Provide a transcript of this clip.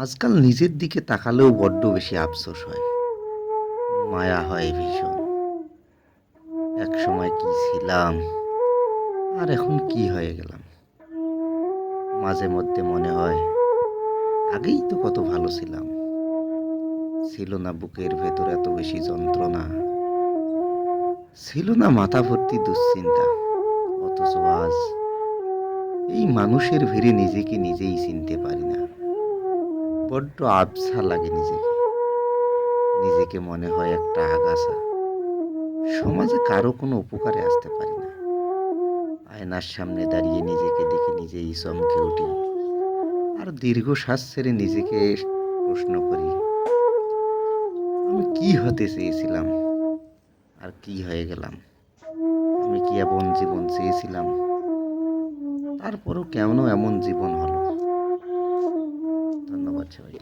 আজকাল নিজের দিকে তাকালেও বড্ড বেশি আফসোস হয়, মায়া হয় ভীষণ। একসময় কি ছিলাম আর এখন কি হয়ে গেলাম। মাঝে মধ্যে মনে হয় আগেই তো কত ভালো ছিলাম। ছিল না বুকের ভেতর এত বেশি যন্ত্রণা, ছিল না মাথা ভর্তি দুশ্চিন্তা। অথচ আজ এই মানুষের ভিড়ে নিজেকে নিজেই চিনতে পারি না। বড্ড আবছা লাগে নিজেকে। নিজেকে মনে হয় একটা আগাছা, সমাজে কারো কোনো উপকারে আসতে পারি না। আয়নার সামনে দাঁড়িয়ে নিজেকে দেখে নিজেই চমকে উঠি, আর দীর্ঘশ্বাস ছেড়ে নিজেকে প্রশ্ন করি, আমি কি হতে চেয়েছিলাম আর কি হয়ে গেলাম। আমি কি এমন জীবন চেয়েছিলাম? তারপরও কেন এমন জীবন হলো? ধন্যবাদ সবাইকে।